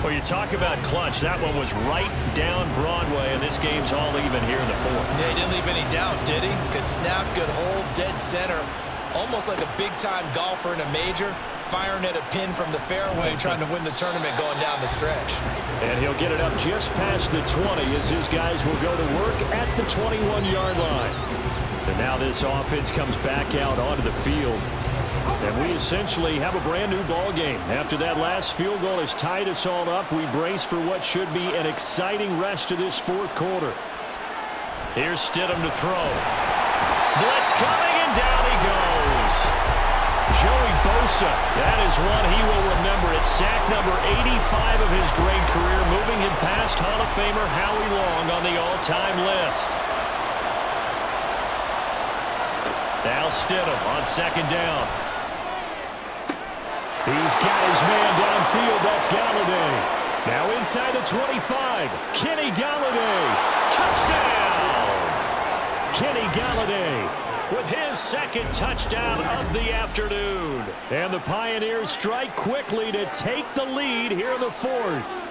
Well, you talk about clutch. That one was right down Broadway, and this game's all even here in the 4th. Yeah, he didn't leave any doubt, did he? Good snap, good hold, dead center. Almost like a big-time golfer in a major, firing at a pin from the fairway, trying to win the tournament going down the stretch. And he'll get it up just past the 20 as his guys will go to work at the 21-yard line. And now this offense comes back out onto the field. And we essentially have a brand-new ball game. After that last field goal has tied us all up, we brace for what should be an exciting rest to this 4th quarter. Here's Stidham to throw. Blitz coming, and down he goes. Joey Bosa, that is one he will remember. It's sack number 85 of his great career, moving him past Hall of Famer Howie Long on the all-time list. Now Stidham on 2nd down. He's got his man downfield. That's Galladay. Now inside the 25. Kenny Galladay. Touchdown! Kenny Galladay with his 2nd touchdown of the afternoon. And the Pioneers strike quickly to take the lead here in the 4th.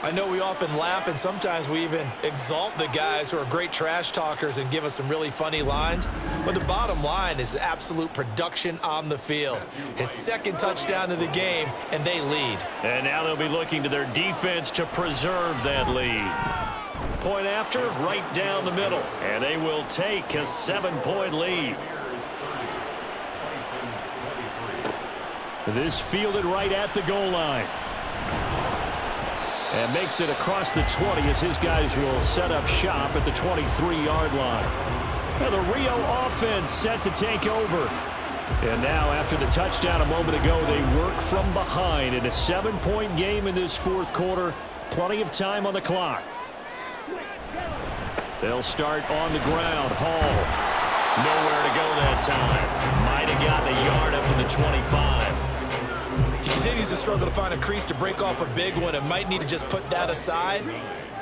I know we often laugh, and sometimes we even exalt the guys who are great trash talkers and give us some really funny lines. But the bottom line is absolute production on the field. His 2nd touchdown of the game, and they lead. And now they'll be looking to their defense to preserve that lead. Point after, right down the middle. And they will take a 7-point lead. This fielded right at the goal line. And makes it across the 20 as his guys will set up shop at the 23-yard line. Now the Rio offense set to take over. And now after the touchdown a moment ago, they work from behind in a 7-point game in this 4th quarter. Plenty of time on the clock. They'll start on the ground. Hall. Nowhere to go that time. Might have gotten a yard up to the 25. He continues to struggle to find a crease to break off a big one and might need to just put that aside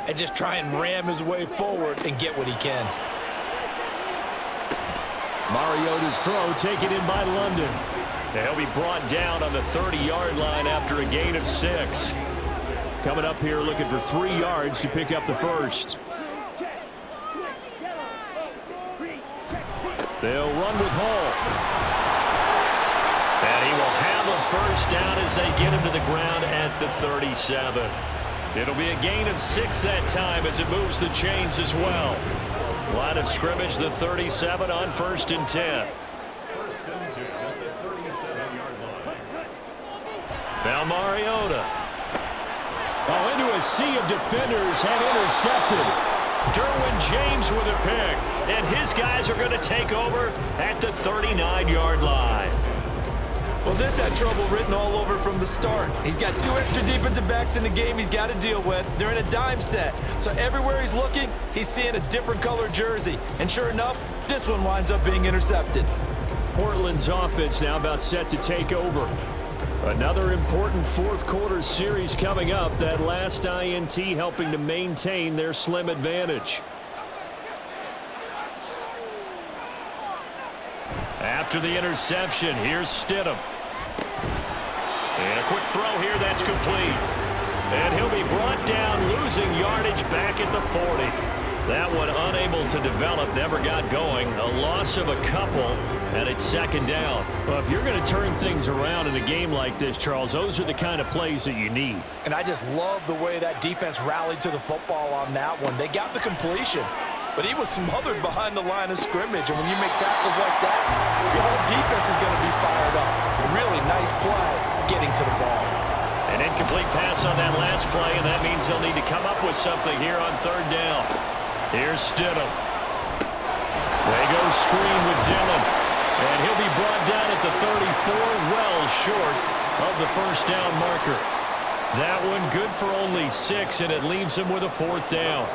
and just try and ram his way forward and get what he can. Mariota's throw taken in by London. And he'll be brought down on the 30-yard line after a gain of 6. Coming up here looking for 3 yards to pick up the 1st. They'll run with Hall. And he will have a 1st down as they get him to the ground at the 37. It'll be a gain of 6 that time as it moves the chains as well. Line of scrimmage, the 37 on 1st and 10. 1st and 10 at the 37-yard line. Now Mariota. Oh, into a sea of defenders and intercepted. Derwin James with a pick. And his guys are going to take over at the 39-yard line. Well, this had trouble written all over from the start. He's got 2 extra defensive backs in the game he's got to deal with. They're in a dime set. So everywhere he's looking, he's seeing a different color jersey. And sure enough, this one winds up being intercepted. Portland's offense now about set to take over. Another important 4th quarter series coming up. That last INT helping to maintain their slim advantage. After the interception, here's Stidham. And a quick throw here, that's complete. And he'll be brought down, losing yardage back at the 40. That one unable to develop, never got going. A loss of a couple, and it's 2nd down. Well, if you're going to turn things around in a game like this, Charles, those are the kind of plays that you need. And I just love the way that defense rallied to the football on that one. They got the completion, but he was smothered behind the line of scrimmage. And when you make tackles like that, your whole defense is going to be fired up. Really nice play getting to the ball. An incomplete pass on that last play, and that means they'll need to come up with something here on third down. Here's Stidham. They go screen with Dillon. And he'll be brought down at the 34, well short of the first down marker. That one good for only 6, and it leaves him with a 4th down.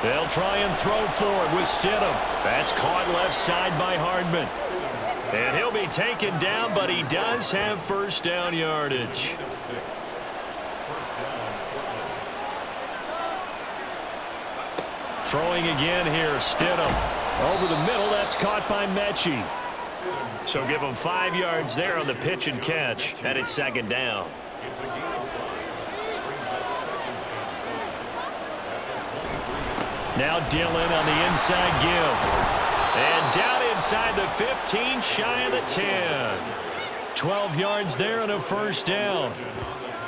They'll try and throw for it with Stidham. That's caught left side by Hardman. And he'll be taken down, but he does have first down yardage. Throwing again here, Stidham. Over the middle, that's caught by Mechie. So give him 5 yards there on the pitch and catch, and it's 2nd down. It's a gain of 5. Brings up 2nd and 4. Now Dillon on the inside give. And down inside the 15, shy of the 10. 12 yards there and a first down.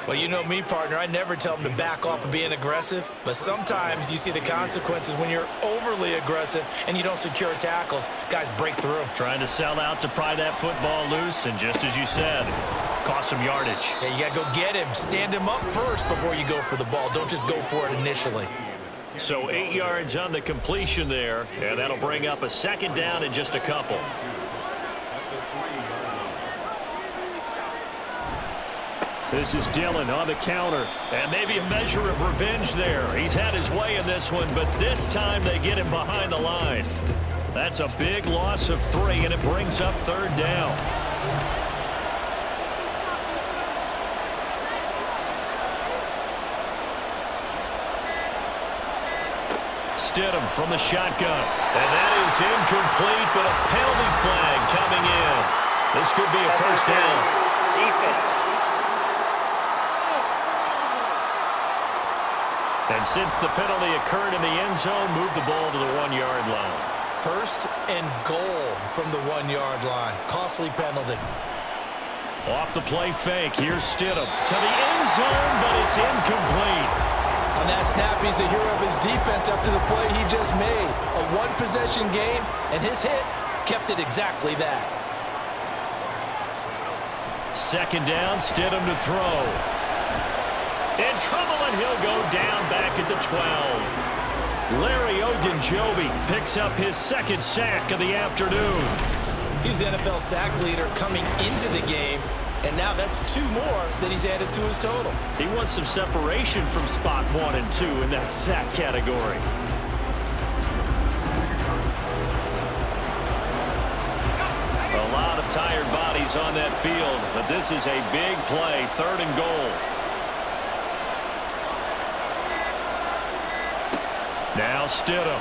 Well, you know me, partner. I never tell them to back off of being aggressive, but sometimes you see the consequences when you're overly aggressive and you don't secure tackles. Guys break through. Trying to sell out to pry that football loose, and just as you said, cost some yardage. Yeah, you got to go get him. Stand him up first before you go for the ball. Don't just go for it initially. So 8 yards on the completion there, and that'll bring up a 2nd down in just a couple. This is Dillon on the counter, and maybe a measure of revenge there. He's had his way in this one, but this time they get him behind the line. That's a big loss of 3, and it brings up 3rd down. Stidham from the shotgun, and that is incomplete, but a penalty flag coming in. This could be a first down. Defense. And since the penalty occurred in the end zone, move the ball to the 1-yard line. 1st and goal from the 1-yard line. Costly penalty. Off the play fake. Here's Stidham to the end zone, but it's incomplete. On that snap, he's the hero of his defense after the play he just made. A 1-possession game, and his hit kept it exactly that. 2nd down, Stidham to throw. In trouble, and he'll go down back at the 12. Larry Ogunjobi picks up his 2nd sack of the afternoon. He's the NFL sack leader coming into the game, and now that's 2 more that he's added to his total. He wants some separation from spot 1 and 2 in that sack category. A lot of tired bodies on that field, but this is a big play, 3rd and goal. Now Stidham.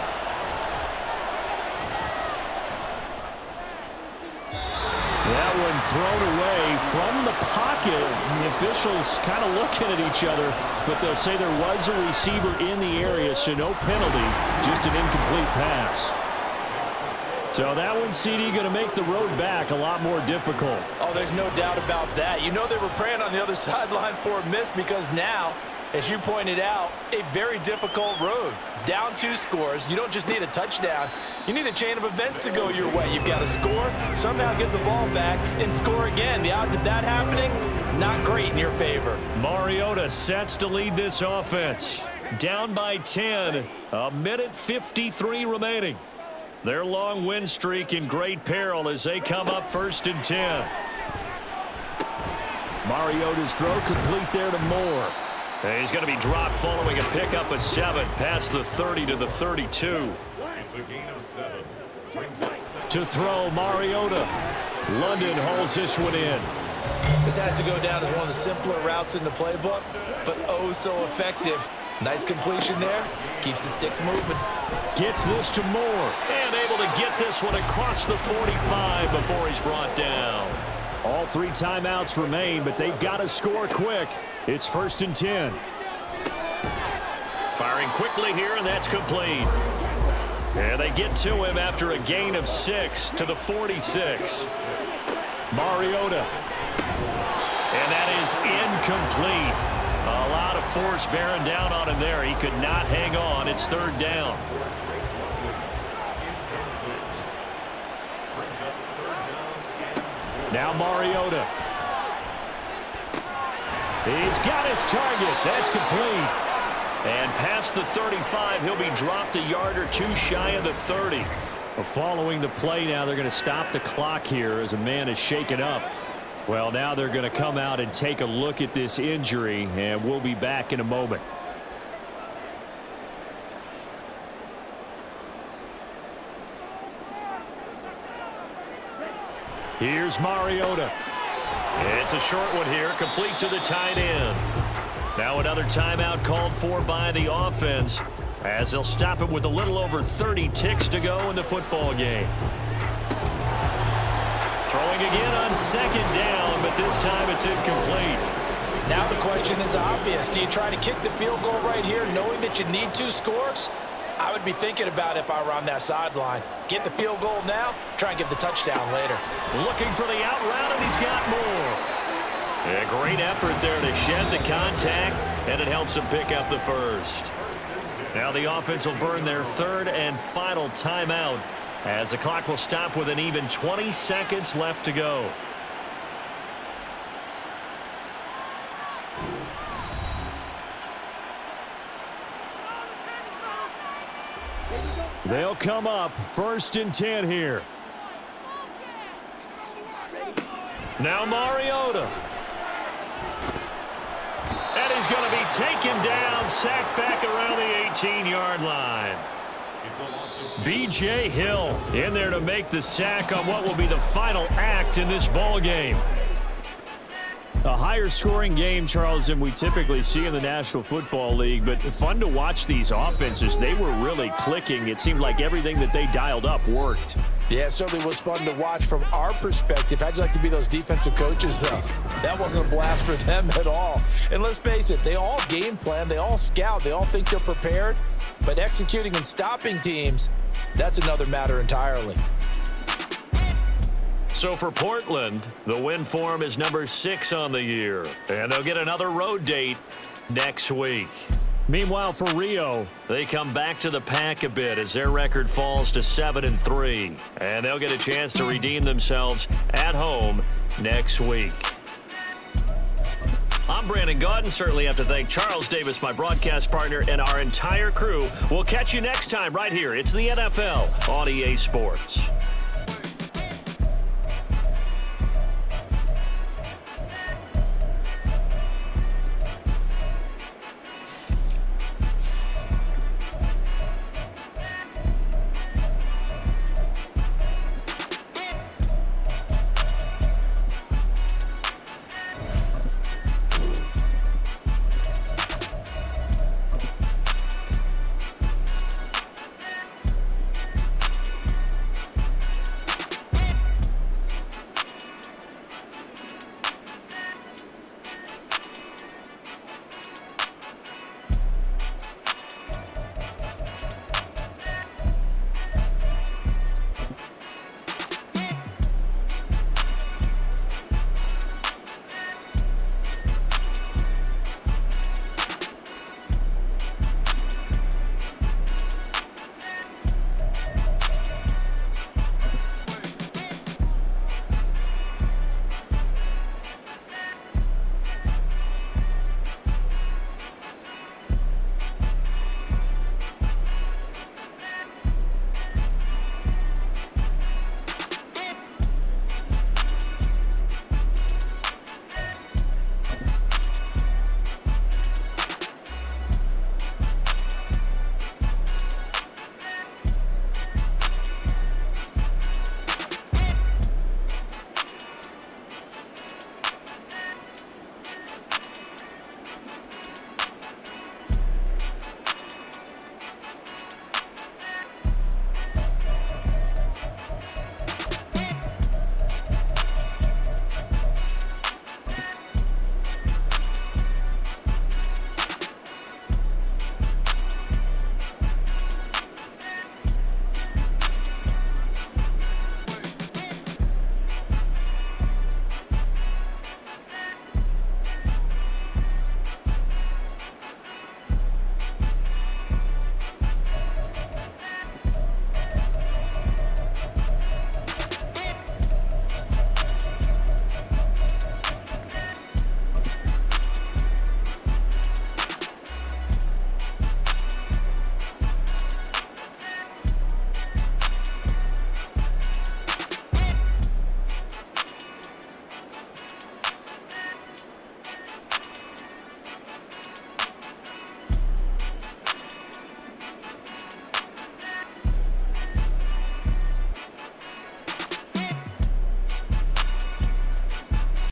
That one thrown away from the pocket. The officials kind of looking at each other, but they'll say there was a receiver in the area, so no penalty, just an incomplete pass. So that one, CD, going to make the road back a lot more difficult. Oh, there's no doubt about that. You know they were praying on the other sideline for a miss because now, as you pointed out, a very difficult road. Down 2 scores. You don't just need a touchdown. You need a chain of events to go your way. You've got to score, somehow get the ball back, and score again. The odds of that happening, not great in your favor. Mariota sets to lead this offense. Down by 10, a minute 53 remaining. Their long win streak in great peril as they come up 1st and 10. Mariota's throw complete there to Moore. And he's going to be dropped following a pickup of 7 past the 30 to the 32. It's a gain of 7. Brings up 7. To throw, Mariota. London hauls this one in. This has to go down as one of the simpler routes in the playbook, but oh so effective. Nice completion there. Keeps the sticks moving. Gets this to Moore. And able to get this one across the 45 before he's brought down. All 3 timeouts remain, but they've got to score quick. It's 1st and 10. Firing quickly here, and that's complete. And they get to him after a gain of 6 to the 46. Mariota. And that is incomplete. A lot of force bearing down on him there. He could not hang on. It's 3rd down. Now Mariota. He's got his target. That's complete. And past the 35, he'll be dropped a yard or two shy of the 30. Well, following the play now, they're going to stop the clock here as a man is shaken up. Well, now they're going to come out and take a look at this injury, and we'll be back in a moment. Here's Mariota. It's a short one here, complete to the tight end. Now another timeout called for by the offense, as they'll stop it with a little over 30 ticks to go in the football game. Throwing again on second down, but this time it's incomplete. Now the question is obvious. Do you try to kick the field goal right here knowing that you need 2 scores? I would be thinking about it if I were on that sideline. Get the field goal now, try and get the touchdown later. Looking for the out route, and he's got more. A great effort there to shed the contact, and it helps him pick up the first. Now the offense will burn their third and final timeout, as the clock will stop with an even 20 seconds left to go. They'll come up 1st and 10 here. Now Mariota. And he's going to be taken down, sacked back around the 18-yard line. B.J. Hill in there to make the sack on what will be the final act in this ball game. A higher scoring game, Charles, than we typically see in the National Football League, but fun to watch these offenses. They were really clicking. It seemed like everything that they dialed up worked. Yeah, it certainly was fun to watch from our perspective. How'd you like to be those defensive coaches, though? That wasn't a blast for them at all. And let's face it, they all game plan, they all scout, they all think they're prepared. But executing and stopping teams, that's another matter entirely. So for Portland, the win form is number 6 on the year. And they'll get another road date next week. Meanwhile, for Rio, they come back to the pack a bit as their record falls to 7-3. And they'll get a chance to redeem themselves at home next week. I'm Brandon Gaudin. Certainly have to thank Charles Davis, my broadcast partner, and our entire crew. We'll catch you next time right here. It's the NFL on EA Sports.